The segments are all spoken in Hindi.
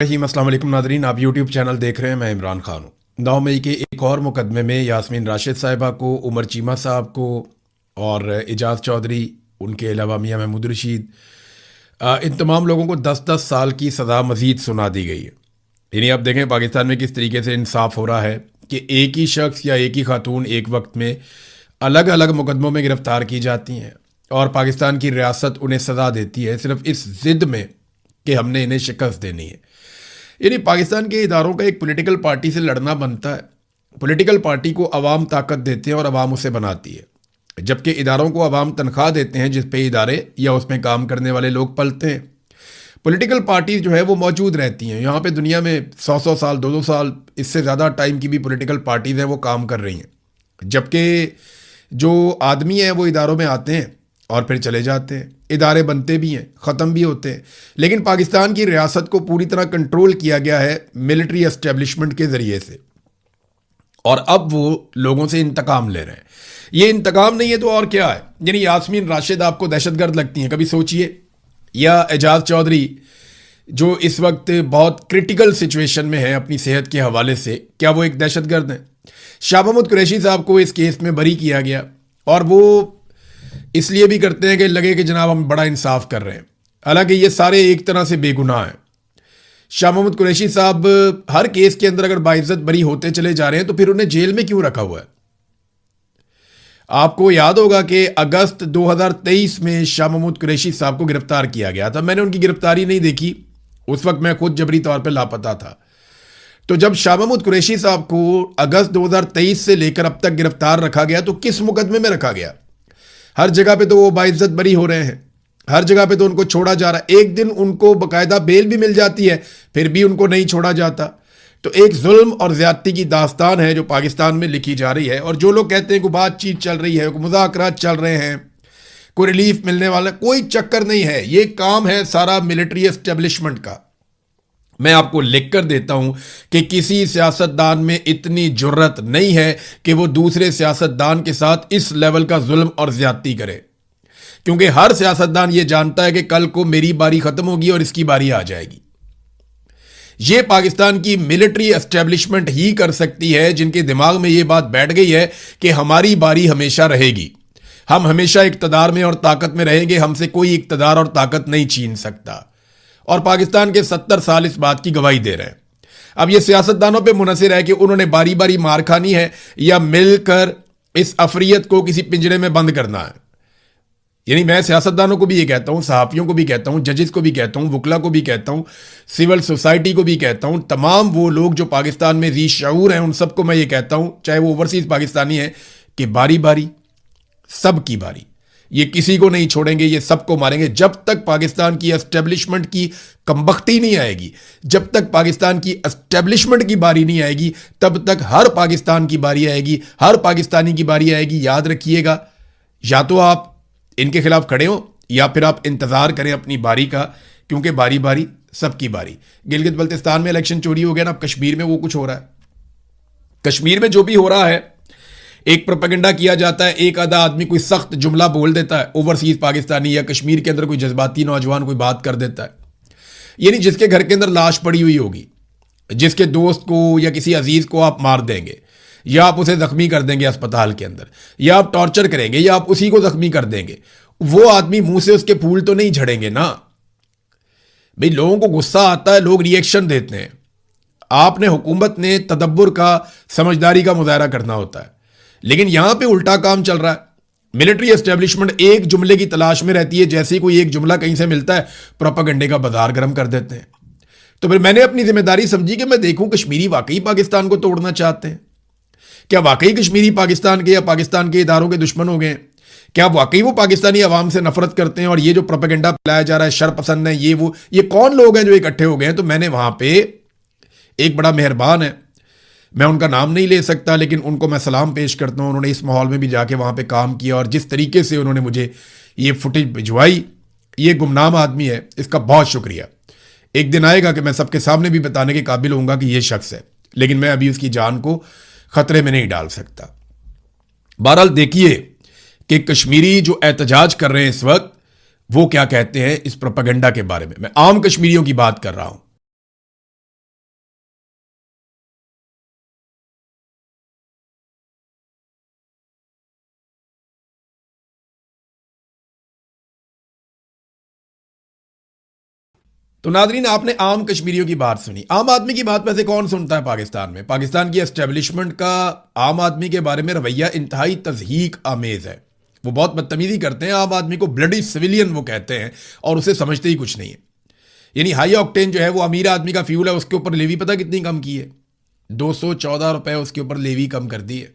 रहीम अस्सलाम वालेकुम नादरीन, आप यूट्यूब चैनल देख रहे हैं। मैं इमरान खान हूँ। 9 मई के एक और मुकदमे में यास्मीन राशिद साहिबा को, उमर चीमा साहब को और एजाज चौधरी, उनके अलावा मियां महमूद रशीद, इन तमाम लोगों को 10-10 साल की सज़ा मज़ीद सुना दी गई है। यानी आप देखें पाकिस्तान में किस तरीके से इंसाफ हो रहा है कि एक ही शख्स या एक ही खातून एक वक्त में अलग अलग मुकदमों में गिरफ्तार की जाती हैं और पाकिस्तान की रियासत उन्हें सज़ा देती है सिर्फ इस जिद में कि हमने इन्हें शिकस्त देनी है। यानी पाकिस्तान के इदारों का एक पॉलिटिकल पार्टी से लड़ना बनता है। पॉलिटिकल पार्टी को अवाम ताकत देते हैं और अवाम उसे बनाती है, जबकि इदारों को अवाम तनख्वाह देते हैं जिस पे इदारे या उसमें काम करने वाले लोग पलते हैं। पॉलिटिकल पार्टी जो है वो मौजूद रहती हैं यहाँ पे दुनिया में 100-100 साल, 200 साल, इससे ज़्यादा टाइम की भी पॉलिटिकल पार्टीज़ हैं वो काम कर रही हैं, जबकि जो आदमी हैं वो इदारों में आते हैं और फिर चले जाते हैं। इदारे बनते भी हैं, ख़त्म भी होते हैं, लेकिन पाकिस्तान की रियासत को पूरी तरह कंट्रोल किया गया है मिलिट्री एस्टेब्लिशमेंट के ज़रिए से, और अब वो लोगों से इंतकाम ले रहे हैं। ये इंतकाम नहीं है तो और क्या है? यानी यास्मीन राशिद आपको दहशतगर्द लगती हैं, कभी सोचिए, या एजाज चौधरी जो इस वक्त बहुत क्रिटिकल सिचुएशन में है अपनी सेहत के हवाले से, क्या वो एक दहशतगर्द है? शाह महमूद कुरैशी साहब को इस केस में बरी किया गया और वो इसलिए भी करते हैं कि लगे कि जनाब हम बड़ा इंसाफ कर रहे हैं, हालांकि ये सारे एक तरह से बेगुनाह हैं। शाह महमूद कुरैशी साहब हर केस के अंदर अगर बाइज्जत बरी होते चले जा रहे हैं तो फिर उन्हें जेल में क्यों रखा हुआ है? आपको याद होगा कि अगस्त 2023 में शाह महमूद कुरैशी साहब को गिरफ्तार किया गया था। मैंने उनकी गिरफ्तारी नहीं देखी, उस वक्त मैं खुद जबरी तौर पर लापता था। तो जब शाह महमूद कुरैशी साहब को अगस्त 2023 से लेकर अब तक गिरफ्तार रखा गया तो किस मुकदमे में रखा गया? हर जगह पे तो वो बाइज्जत बरी हो रहे हैं, हर जगह पे तो उनको छोड़ा जा रहा है। एक दिन उनको बाकायदा बेल भी मिल जाती है, फिर भी उनको नहीं छोड़ा जाता। तो एक जुल्म और ज्यादती की दास्तान है जो पाकिस्तान में लिखी जा रही है। और जो लोग कहते हैं कि बातचीत चल रही है, मुज़ाकरात चल रहे हैं, कोई रिलीफ मिलने वाला, कोई चक्कर नहीं है। ये काम है सारा मिलिट्री एस्टेब्लिशमेंट का। मैं आपको लिख कर देता हूं कि किसी सियासतदान में इतनी जुर्रत नहीं है कि वो दूसरे सियासतदान के साथ इस लेवल का जुल्म और ज्यादती करे, क्योंकि हर सियासतदान ये जानता है कि कल को मेरी बारी खत्म होगी और इसकी बारी आ जाएगी। ये पाकिस्तान की मिलिट्री एस्टेब्लिशमेंट ही कर सकती है, जिनके दिमाग में ये बात बैठ गई है कि हमारी बारी हमेशा रहेगी, हम हमेशा इक्तदार में और ताकत में रहेंगे, हमसे कोई इक्तदार और ताकत नहीं छीन सकता। और पाकिस्तान के 70 साल इस बात की गवाही दे रहे हैं। अब ये सियासतदानों पे मुनहसिर है कि उन्होंने बारी बारी मार खानी है या मिलकर इस अफरियत को किसी पिंजरे में बंद करना है। यानी मैं सियासतदानों को भी ये कहता हूं, सहाफियों को भी कहता हूं, जजेस को भी कहता हूं, वकला को भी कहता हूं, सिविल सोसाइटी को भी कहता हूं, तमाम वो लोग जो पाकिस्तान में जी शऊर हैं उन सबको मैं ये कहता हूं, चाहे वो ओवरसीज पाकिस्तानी है, कि बारी बारी सबकी बारी, ये किसी को नहीं छोड़ेंगे, ये सबको मारेंगे। जब तक पाकिस्तान की एस्टेब्लिशमेंट की कमबख्ती नहीं आएगी, जब तक पाकिस्तान की एस्टेब्लिशमेंट की बारी नहीं आएगी, तब तक हर पाकिस्तान की बारी आएगी, हर पाकिस्तानी की बारी आएगी। याद रखिएगा, या तो आप इनके खिलाफ खड़े हो या फिर आप इंतजार करें अपनी बारी का, क्योंकि बारी बारी सबकी बारी। गिलगित बल्तिस्तान में इलेक्शन चोरी हो गया ना, अब कश्मीर में वो कुछ हो रहा है। कश्मीर में जो भी हो रहा है, एक प्रोपेगेंडा किया जाता है, एक आधा आदमी कोई सख्त जुमला बोल देता है, ओवरसीज पाकिस्तानी या कश्मीर के अंदर कोई जज्बाती नौजवान कोई बात कर देता है, यानी जिसके घर के अंदर लाश पड़ी हुई होगी, जिसके दोस्त को या किसी अजीज को आप मार देंगे, या आप उसे जख्मी कर देंगे अस्पताल के अंदर, या आप टॉर्चर करेंगे, या आप उसी को जख्मी कर देंगे, वो आदमी मुंह से उसके फूल तो नहीं झड़ेंगे ना भाई। लोगों को गुस्सा आता है, लोग रिएक्शन देते हैं। आपने, हुकूमत ने तदब्बुर का, समझदारी का मुजाहरा करना होता है, लेकिन यहां पे उल्टा काम चल रहा है। मिलिट्री एस्टेब्लिशमेंट एक जुमले की तलाश में रहती है, जैसे ही कोई एक जुमला कहीं से मिलता है प्रोपेगेंडे का बाजार गर्म कर देते हैं। तो फिर मैंने अपनी जिम्मेदारी समझी कि मैं देखूं कश्मीरी वाकई पाकिस्तान को तोड़ना चाहते हैं, क्या वाकई कश्मीरी पाकिस्तान के या पाकिस्तान के इदारों के दुश्मन हो गए हैं, क्या वाकई वो पाकिस्तानी अवाम से नफरत करते हैं, और ये जो प्रोपेगेंडा फैलाया जा रहा है शर पसंद है, ये वो, ये कौन लोग हैं जो इकट्ठे हो गए हैं? तो मैंने वहां पे एक बड़ा मेहरबान है, मैं उनका नाम नहीं ले सकता, लेकिन उनको मैं सलाम पेश करता हूं। उन्होंने इस माहौल में भी जाके वहां पे काम किया, और जिस तरीके से उन्होंने मुझे ये फुटेज भिजवाई, ये गुमनाम आदमी है, इसका बहुत शुक्रिया। एक दिन आएगा कि मैं सबके सामने भी बताने के काबिल होऊंगा कि ये शख्स है, लेकिन मैं अभी उसकी जान को खतरे में नहीं डाल सकता। बहरहाल देखिए कि कश्मीरी जो एहतजाज कर रहे हैं इस वक्त, वो क्या कहते हैं इस प्रोपेगेंडा के बारे में। मैं आम कश्मीरियों की बात कर रहा हूं। तो नादरीन, आपने आम कश्मीरियों की बात सुनी। आम आदमी की बात वैसे कौन सुनता है पाकिस्तान में? पाकिस्तान की एस्टेब्लिशमेंट का आम आदमी के बारे में रवैया इंतहाई तज़हीक आमेज है। वो बहुत बदतमीजी करते हैं, आम आदमी को ब्लडी सिविलियन वो कहते हैं और उसे समझते ही कुछ नहीं है। यानी हाई ऑक्टेन जो है वो अमीर आदमी का फ्यूल है, उसके ऊपर लेवी पता कितनी कम की है? 214 रुपए उसके ऊपर लेवी कम कर दी है।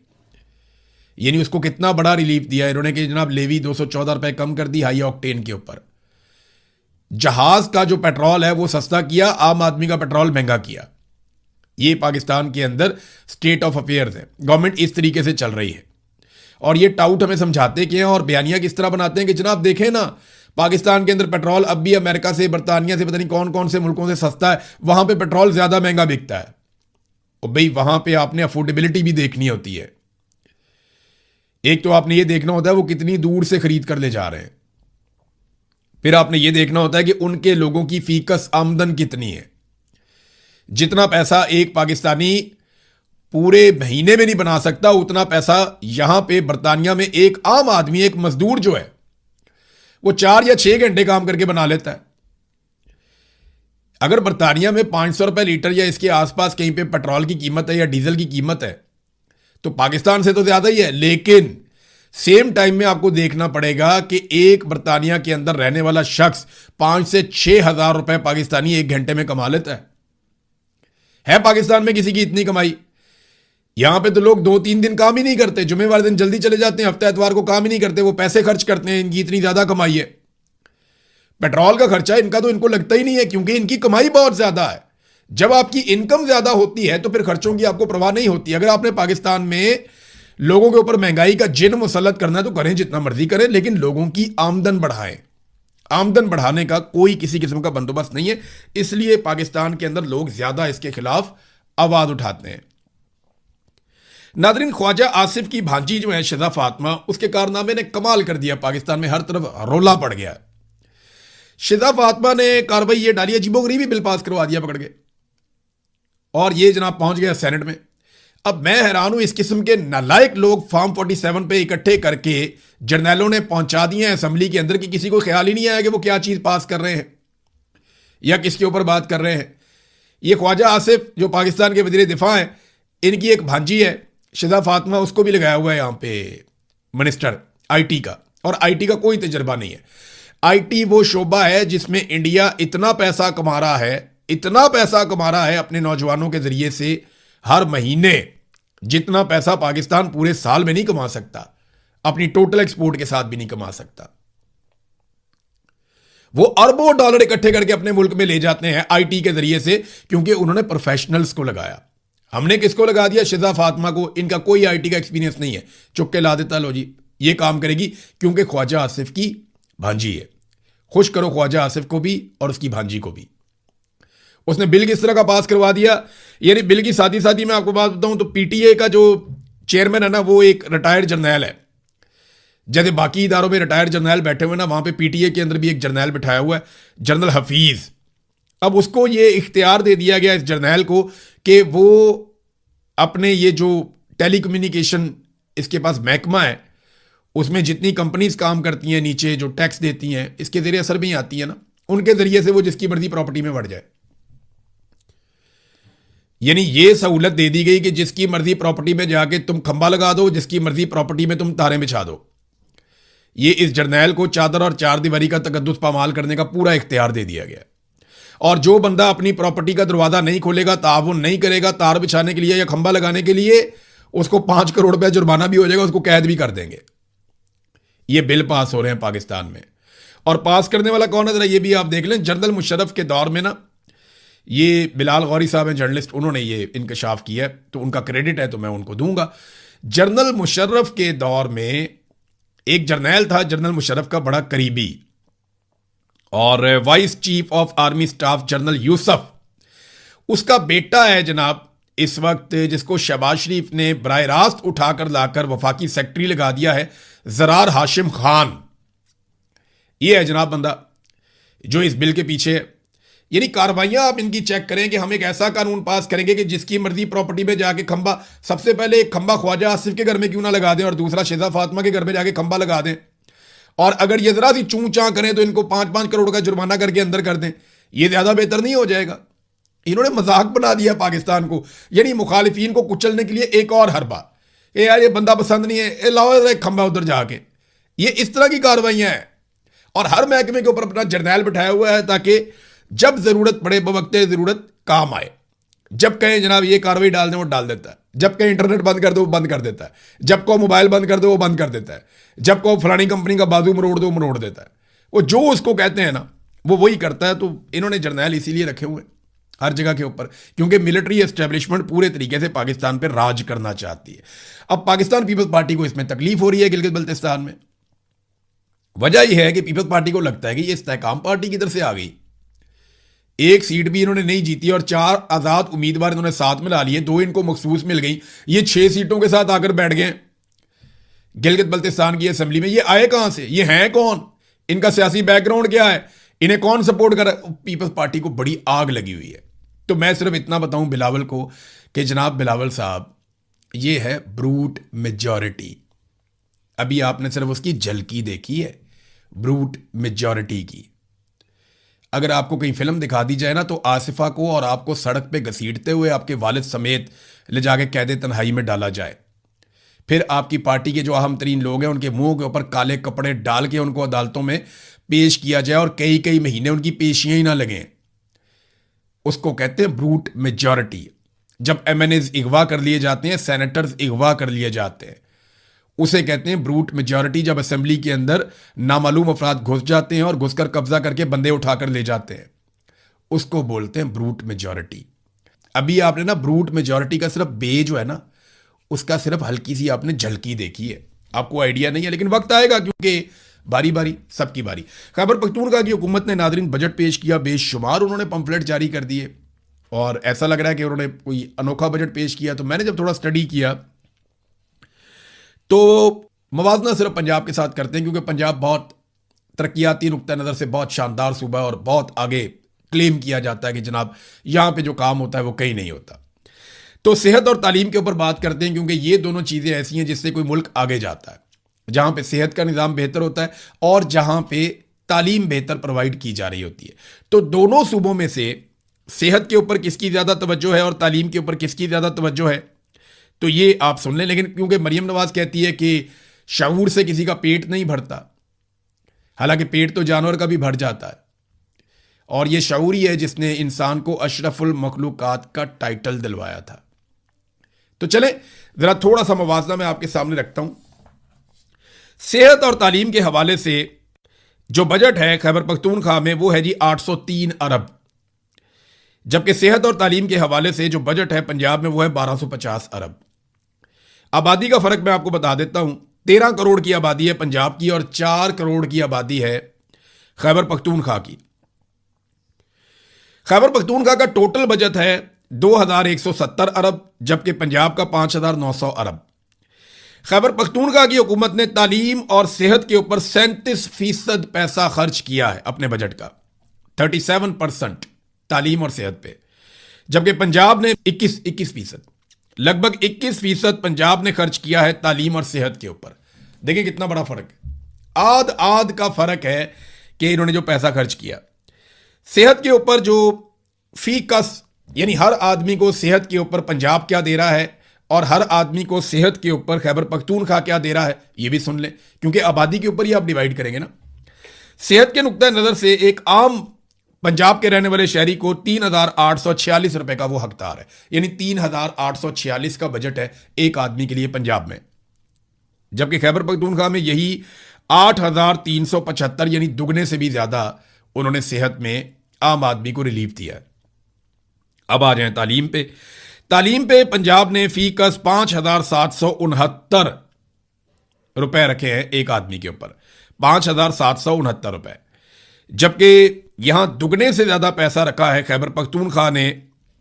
यानी उसको कितना बड़ा रिलीफ दिया है इन्होंने कि जनाब लेवी 214 रुपए कम कर दी हाई ऑक्टेन के ऊपर। जहाज का जो पेट्रोल है वो सस्ता किया, आम आदमी का पेट्रोल महंगा किया। ये पाकिस्तान के अंदर स्टेट ऑफ अफेयर्स है। गवर्नमेंट इस तरीके से चल रही है और ये टाउट हमें समझाते कि हैं और बयानिया किस तरह बनाते हैं कि जनाब देखें ना, पाकिस्तान के अंदर पेट्रोल अब भी अमेरिका से, बरतानिया से, पता नहीं कौन कौन से मुल्कों से सस्ता है, वहां पे पेट्रोल ज्यादा महंगा बिकता है। और भाई वहां पे आपने अफोर्डेबिलिटी भी देखनी होती है। एक तो आपने ये देखना होता है वो कितनी दूर से खरीद कर ले जा रहे हैं, फिर आपने ये देखना होता है कि उनके लोगों की फीकस आमदन कितनी है। जितना पैसा एक पाकिस्तानी पूरे महीने में नहीं बना सकता, उतना पैसा यहां पे बरतानिया में एक आम आदमी, एक मजदूर जो है वो 4 या 6 घंटे काम करके बना लेता है। अगर बरतानिया में 500 रुपए लीटर या इसके आसपास कहीं पे पेट्रोल की कीमत है या डीजल की कीमत है, तो पाकिस्तान से तो ज्यादा ही है। लेकिन सेम टाइम में आपको देखना पड़ेगा कि एक बरतानिया के अंदर रहने वाला शख्स 5 से 6 हजार रुपए पाकिस्तानी एक घंटे में कमा लेता है पाकिस्तान में किसी की इतनी कमाई? यहां पे तो लोग 2-3 दिन काम ही नहीं करते, जुमे वाले दिन जल्दी चले जाते हैं, हफ्ते एतवार को काम ही नहीं करते, वो पैसे खर्च करते हैं। इनकी इतनी ज्यादा कमाई है, पेट्रोल का खर्चा इनका तो इनको लगता ही नहीं है क्योंकि इनकी कमाई बहुत ज्यादा है। जब आपकी इनकम ज्यादा होती है तो फिर खर्चों की आपको परवाह नहीं होती। अगर आपने पाकिस्तान में लोगों के ऊपर महंगाई का जिन मुसल्लत करना है तो करें, जितना मर्जी करें, लेकिन लोगों की आमदन बढ़ाएं। आमदन बढ़ाने का कोई किसी किस्म का बंदोबस्त नहीं है, इसलिए पाकिस्तान के अंदर लोग ज्यादा इसके खिलाफ आवाज उठाते हैं। नादरीन, ख्वाजा आसिफ की भांजी जो है शिजा फातिमा, उसके कारनामे ने कमाल कर दिया। पाकिस्तान में हर तरफ रोला पड़ गया। शिजा फातिमा ने कार्रवाई ये डाली, अजीबोगरीबी बिल पास करवा दिया पकड़ के, और ये जनाब पहुंच गया सेनेट में। अब मैं हैरान हूं, इस किस्म के नालायक लोग फॉर्म 47 पे इकट्ठे करके जर्नैलों ने पहुंचा दिए हैं असेंबली के अंदर कि किसी को ख्याल ही नहीं आया कि वो क्या चीज पास कर रहे हैं या किसके ऊपर बात कर रहे हैं। ये ख्वाजा आसिफ जो पाकिस्तान के वजीर दिफा हैं, इनकी एक भांजी है शिजा फातिमा, उसको भी लगाया हुआ है यहां पे मिनिस्टर आईटी का, और आईटी का कोई तजर्बा नहीं है। आईटी वो शोबा है जिसमें इंडिया इतना पैसा कमा रहा है, इतना पैसा कमा रहा है अपने नौजवानों के जरिए से हर महीने, जितना पैसा पाकिस्तान पूरे साल में नहीं कमा सकता, अपनी टोटल एक्सपोर्ट के साथ भी नहीं कमा सकता। वो अरबों डॉलर इकट्ठे करके अपने मुल्क में ले जाते हैं आईटी के जरिए से, क्योंकि उन्होंने प्रोफेशनल्स को लगाया। हमने किसको लगा दिया? शिजा फातिमा को। इनका कोई आईटी का एक्सपीरियंस नहीं है, चुप के ला देता, लो जी ये काम करेगी, क्योंकि ख्वाजा आसिफ की भांजी है। खुश करो ख्वाजा आसिफ को भी और उसकी भांजी को भी। उसने बिल किस तरह का पास करवा दिया, यानी बिल की साथ ही साथ ही मैं आपको बात बताऊं तो पीटीए का जो चेयरमैन है ना, वो एक रिटायर्ड जर्नैल है। जैसे बाकी इदारों में रिटायर्ड जर्नैल बैठे हुए ना, वहां पे पीटीए के अंदर भी एक जर्नैल बिठाया हुआ है, जनरल हफीज। अब उसको ये इख्तियार दे दिया गया इस जर्नैल को कि वो अपने ये जो टेलीकम्युनिकेशन इसके पास महकमा है, उसमें जितनी कंपनीज काम करती हैं नीचे, जो टैक्स देती हैं, इसके जरिए असर भी आती है ना, उनके जरिए से वो जिसकी मर्जी प्रॉपर्टी में बढ़ जाए। यानी ये सहूलत दे दी गई कि जिसकी मर्जी प्रॉपर्टी में जाके तुम खंबा लगा दो, जिसकी मर्जी प्रॉपर्टी में तुम तारे बिछा दो। ये इस जर्नैल को चादर और चार दीवारी का तकद्दुस पामाल करने का पूरा इख्तियार दे दिया गया। और जो बंदा अपनी प्रॉपर्टी का दरवाजा नहीं खोलेगा, ताउन नहीं करेगा तार बिछाने के लिए या खंबा लगाने के लिए, उसको 5 करोड़ रुपया जुर्माना भी हो जाएगा, उसको कैद भी कर देंगे। ये बिल पास हो रहे हैं पाकिस्तान में, और पास करने वाला कौन है जरा ये भी आप देख लें। जनरल मुशर्रफ के दौर में ना, ये बिलाल गौरी साहब हैं जर्नलिस्ट, उन्होंने ये इंकशाफ किया है, तो उनका क्रेडिट है तो मैं उनको दूंगा। जनरल मुशर्रफ के दौर में एक जर्नैल था, जनरल मुशर्रफ का बड़ा करीबी, और vice chief of army staff general Yusuf, उसका बेटा है जनाब इस वक्त, जिसको शहबाज शरीफ ने बराह रास्त उठाकर लाकर वफाकी सेक्रेटरी लगा दिया है, जरार हाशिम खान। ये है जनाब बंदा जो इस बिल के पीछे है। यानी कार्रवाइयां आप इनकी चेक करें कि हम एक ऐसा कानून पास करेंगे कि जिसकी मर्जी प्रॉपर्टी में जाके खंबा, सबसे पहले एक खंबा ख्वाजा आसिफ के घर में क्यों ना लगा दें, और दूसरा शिजा फातिमा के घर में जाके खंबा लगा दें, और अगर ये जरा सी चूं चां करें तो इनको 5-5 करोड़ का जुर्माना करके अंदर कर दें। ये ज़्यादा बेहतर नहीं हो जाएगा? इन्होंने मजाक बना दिया पाकिस्तान को, यानी मुखालिफिन को कुचलने के लिए एक और हरबा। ये यार ये बंदा पसंद नहीं है, ये लाओ एक खंबा उधर जाके। ये इस तरह की कार्रवाइयां हैं। और हर महकमे के ऊपर अपना जर्नैल बिठाया हुआ है ताकि जब जरूरत पड़े बवक्ते जरूरत काम आए। जब कहें जनाब ये कार्रवाई डाल दें वो डाल देता है, जब कहें इंटरनेट बंद कर दो वो बंद कर देता है, जब को मोबाइल बंद कर दो वो बंद कर देता है, जब को फलानी कंपनी का बाजू मरोड़ दो मरोड़ देता है। वो जो उसको कहते हैं ना वो वही करता है। तो इन्होंने जर्नैल इसीलिए रखे हुए हर जगह के ऊपर, क्योंकि मिलिट्री एस्टेब्लिशमेंट पूरे तरीके से पाकिस्तान पर राज करना चाहती है। अब पाकिस्तान पीपल्स पार्टी को इसमें तकलीफ हो रही है गिलगित बल्तिस्तान में। वजह यह है कि पीपल्स पार्टी को लगता है कि ये इस्तेहकाम पार्टी की तरफ से आ गई। एक सीट भी इन्होंने नहीं जीती और 4 आजाद उम्मीदवार इन्होंने साथ मिला लिए, 2 इनको मखसूस मिल गई। ये 6 सीटों के साथ आकर बैठ गए गिलगित बल्तिस्तान की असेंबली में। ये आए कहां से? ये हैं कौन? इनका सियासी बैकग्राउंड क्या है? इन्हें कौन सपोर्ट कर? पीपल्स पार्टी को बड़ी आग लगी हुई है। तो मैं सिर्फ इतना बताऊं बिलावल को कि जनाब बिलावल साहब, ये है ब्रूट मेजॉरिटी। अभी आपने सिर्फ उसकी झलकी देखी है, ब्रूट मेजॉरिटी की। अगर आपको कहीं फिल्म दिखा दी जाए ना तो आसिफा को और आपको सड़क पे घसीटते हुए आपके वालिद समेत ले जाके कैद तन्हाई में डाला जाए, फिर आपकी पार्टी के जो अहम तरीन लोग हैं उनके मुंह के ऊपर काले कपड़े डाल के उनको अदालतों में पेश किया जाए और कई कई महीने उनकी पेशियां ही ना लगें, उसको कहते हैं ब्रूट मेजॉरिटी। जब एमएनएज अगवा कर लिए जाते हैं, सेनेटर्स अगवा कर लिए जाते हैं, उसे कहते हैं ब्रूट मेजॉरिटी। जब असेंबली के अंदर नामालूम अफराद घुस जाते हैं और घुसकर कब्जा करके बंदे उठाकर ले जाते हैं, उसको बोलते हैं ब्रूट मेजॉरिटी। अभी आपने ना ब्रूट मेजॉरिटी का सिर्फ बे जो है ना उसका सिर्फ हल्की सी आपने झलकी देखी है, आपको आइडिया नहीं है। लेकिन वक्त आएगा क्योंकि बारी बारी सबकी बारी। खैबर पख्तूनख्वा की हुकूमत ने नादरीन बजट पेश किया, बेशुमार उन्होंने पंफलेट जारी कर दिए और ऐसा लग रहा है कि उन्होंने कोई अनोखा बजट पेश किया। तो मैंने जब थोड़ा स्टडी किया तो मवाजना सिर्फ पंजाब के साथ करते हैं क्योंकि पंजाब बहुत तरक्याती नुक्ता नज़र से बहुत शानदार सूबा है और बहुत आगे क्लेम किया जाता है कि जनाब यहाँ पे जो काम होता है वो कहीं नहीं होता। तो सेहत और तालीम के ऊपर बात करते हैं क्योंकि ये दोनों चीज़ें ऐसी हैं जिससे कोई मुल्क आगे जाता है, जहाँ पे सेहत का निज़ाम बेहतर होता है और जहाँ पे तालीम बेहतर प्रोवाइड की जा रही होती है। तो दोनों सूबों में से सेहत के ऊपर किसकी ज़्यादा तवज्जो है और तालीम के ऊपर किसकी ज़्यादा तवज्जो है, तो ये आप सुन लें। लेकिन क्योंकि मरियम नवाज कहती है कि शऊर से किसी का पेट नहीं भरता, हालांकि पेट तो जानवर का भी भर जाता है, और ये शऊर ही है जिसने इंसान को अशरफुल मखलूकात का टाइटल दिलवाया था। तो चले जरा थोड़ा सा मवाजना मैं आपके सामने रखता हूं। सेहत और तालीम के हवाले से जो बजट है खैबर पख्तूनख्वा में वो है जी 803 अरब, जबकि सेहत और तालीम के हवाले से जो बजट है पंजाब में वो है 1250 अरब। आबादी का फर्क मैं आपको बता देता हूं। 13 करोड़ की आबादी है पंजाब की और 4 करोड़ की आबादी है खैबर पख्तूनख्वा की। खैबर पख्तूनख्वा का टोटल बजट है 2170 अरब, जबकि पंजाब का 5900 अरब। खैबर पख्तूनख्वा की हुकूमत ने तालीम और सेहत के ऊपर 37% पैसा खर्च किया है अपने बजट का, 37% तालीम और सेहत पे, जबकि पंजाब ने 21%, लगभग 21% पंजाब ने खर्च किया है तालीम और सेहत के ऊपर। देखिए कितना बड़ा फर्क है, आध आध का फर्क है कि इन्होंने जो पैसा खर्च किया। सेहत के ऊपर जो फी कस यानी हर आदमी को सेहत के ऊपर पंजाब क्या दे रहा है और हर आदमी को सेहत के ऊपर खैबर पख्तूनख्वा क्या दे रहा है ये भी सुन लें, क्योंकि आबादी के ऊपर ही आप डिवाइड करेंगे ना। सेहत के नुक्ता नज़र से एक आम पंजाब के रहने वाले शहरी को 3846 रुपए का वो हकदार है, यानी 3846 का बजट है एक आदमी के लिए पंजाब में, जबकि खैबर पख्तूनख्वा में यही 8375 यानी दुगने से भी ज्यादा उन्होंने सेहत में आम आदमी को रिलीफ दिया है। अब आ जाए तालीम पे। तालीम पे पंजाब ने फी कस 5769 रुपए रखे हैं एक आदमी के ऊपर, 5769 रुपए, जबकि यहां दुगने से ज्यादा पैसा रखा है खैबर पख्तूनख्वा ने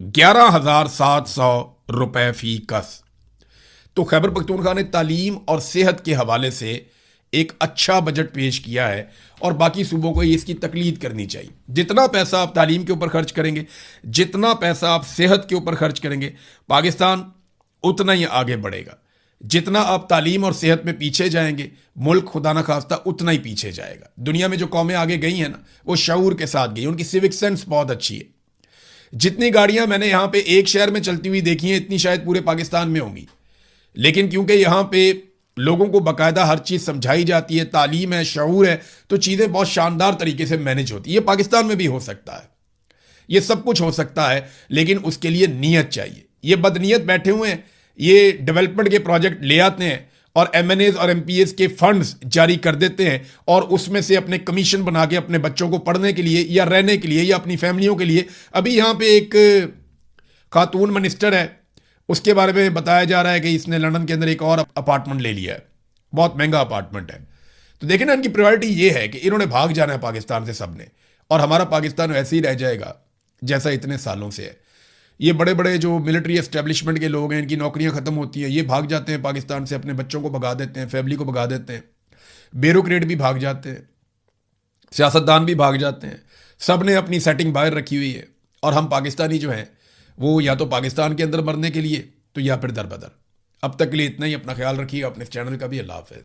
11700 रुपए फी कस। तो खैबर पख्तूनख्वा ने तालीम और सेहत के हवाले से एक अच्छा बजट पेश किया है और बाकी सूबों को इसकी तकलीद करनी चाहिए। जितना पैसा आप तालीम के ऊपर खर्च करेंगे, जितना पैसा आप सेहत के ऊपर खर्च करेंगे, पाकिस्तान उतना ही आगे बढ़ेगा। जितना आप तालीम और सेहत में पीछे जाएंगे, मुल्क खुदा न खास्ता उतना ही पीछे जाएगा। दुनिया में जो कौमें आगे गई हैं ना, वो शऊर के साथ गई, उनकी सिविक सेंस बहुत अच्छी है। जितनी गाड़ियां मैंने यहां पे एक शहर में चलती हुई देखी हैं, इतनी शायद पूरे पाकिस्तान में होंगी। लेकिन क्योंकि यहां पे लोगों को बाकायदा हर चीज़ समझाई जाती है, तालीम है, शऊर है, तो चीज़ें बहुत शानदार तरीके से मैनेज होती है। ये पाकिस्तान में भी हो सकता है, ये सब कुछ हो सकता है, लेकिन उसके लिए नीयत चाहिए। ये बदनीयत बैठे हुए हैं, ये डेवलपमेंट के प्रोजेक्ट ले आते हैं और एमएनएज और एमपीएस के फंड्स जारी कर देते हैं और उसमें से अपने कमीशन बना के अपने बच्चों को पढ़ने के लिए या रहने के लिए या अपनी फैमिलियों के लिए। अभी यहाँ पे एक खातून मिनिस्टर है, उसके बारे में बताया जा रहा है कि इसने लंदन के अंदर एक और अपार्टमेंट ले लिया है, बहुत महंगा अपार्टमेंट है। तो देखें ना, इनकी प्रायोरिटी ये है कि इन्होंने भाग जाना है पाकिस्तान से सबने, और हमारा पाकिस्तान वैसे ही रह जाएगा जैसा इतने सालों से है। ये बड़े बड़े जो मिलिट्री एस्टेब्लिशमेंट के लोग हैं, इनकी नौकरियां खत्म होती हैं, ये भाग जाते हैं पाकिस्तान से, अपने बच्चों को भगा देते हैं, फैमिली को भगा देते हैं, ब्यूरोक्रेट भी भाग जाते हैं, सियासतदान भी भाग जाते हैं, सब ने अपनी सेटिंग बाहर रखी हुई है। और हम पाकिस्तानी जो हैं वो या तो पाकिस्तान के अंदर मरने के लिए, तो या फिर दर बदर। अब तक के लिए इतना ही। अपना ख्याल रखिए, अपने चैनल का भी। अल्लाह हाफ़िज़।